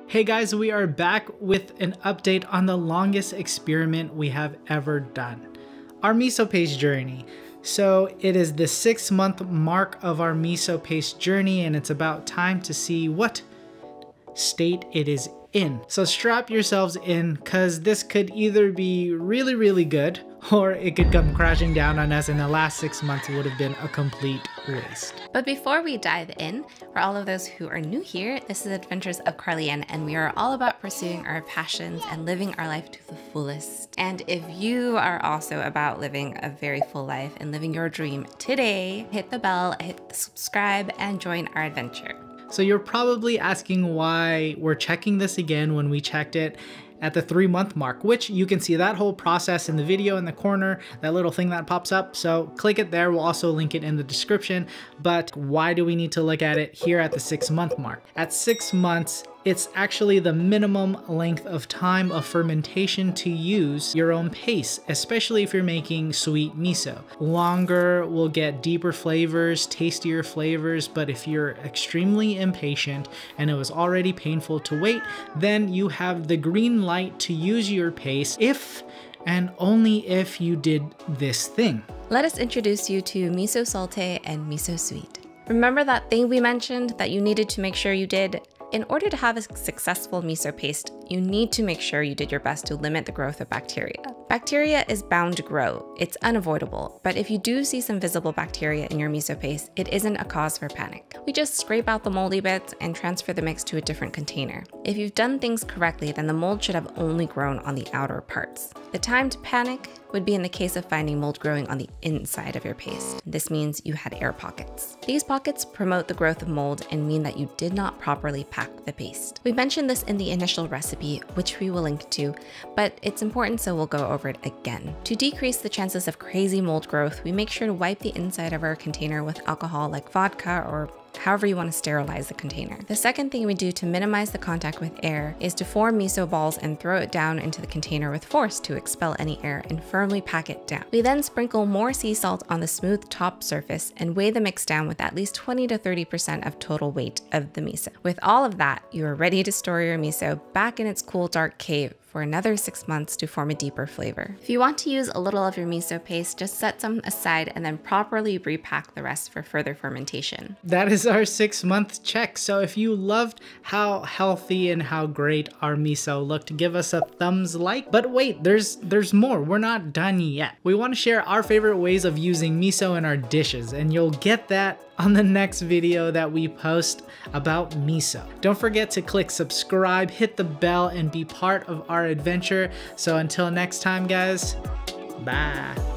Hey guys, we are back with an update on the longest experiment we have ever done, our miso paste journey. So it is the 6-month mark of our miso paste journey, and it's about time to see what state it is in. So strap yourselves in, because this could either be really, really good, or it could come crashing down on us, and the last 6 months would have been a complete waste. But before we dive in, for all of those who are new here, this is Adventures of Carlienne, and we are all about pursuing our passions and living our life to the fullest. And if you are also about living a very full life and living your dream today, hit the bell, hit the subscribe, and join our adventure. So you're probably asking why we're checking this again when we checked it at the 3-month mark, which you can see that whole process in the video in the corner, that little thing that pops up. So click it there. We'll also link it in the description. But why do we need to look at it here at the 6-month mark? At 6 months, it's actually the minimum length of time of fermentation to use your own paste, especially if you're making sweet miso. Longer will get deeper flavors, tastier flavors, but if you're extremely impatient and it was already painful to wait, then you have the green light to use your paste if and only if you did this thing. Let us introduce you to miso saute and miso sweet. Remember that thing we mentioned that you needed to make sure you did? In order to have a successful miso paste, you need to make sure you did your best to limit the growth of bacteria. Bacteria is bound to grow, it's unavoidable, but if you do see some visible bacteria in your miso paste, it isn't a cause for panic. We just scrape out the moldy bits and transfer the mix to a different container. If you've done things correctly, then the mold should have only grown on the outer parts. The time to panic would be in the case of finding mold growing on the inside of your paste. This means you had air pockets. These pockets promote the growth of mold and mean that you did not properly pack the paste. We mentioned this in the initial recipe, which we will link to, but it's important, so we'll go over it again. To decrease the chances of crazy mold growth, we make sure to wipe the inside of our container with alcohol like vodka or however you want to sterilize the container. The second thing we do to minimize the contact with air is to form miso balls and throw it down into the container with force to expel any air and firmly pack it down. We then sprinkle more sea salt on the smooth top surface and weigh the mix down with at least 20 to 30% of total weight of the miso. With all of that, you are ready to store your miso back in its cool, dark cave for another 6 months to form a deeper flavor. If you want to use a little of your miso paste, just set some aside and then properly repack the rest for further fermentation. That is our 6-month check. So if you loved how healthy and how great our miso looked, give us a thumbs like. But wait, there's more. We're not done yet. We want to share our favorite ways of using miso in our dishes, and you'll get that on the next video that we post about miso. Don't forget to click subscribe, hit the bell, and be part of our adventure. So until next time, guys, bye.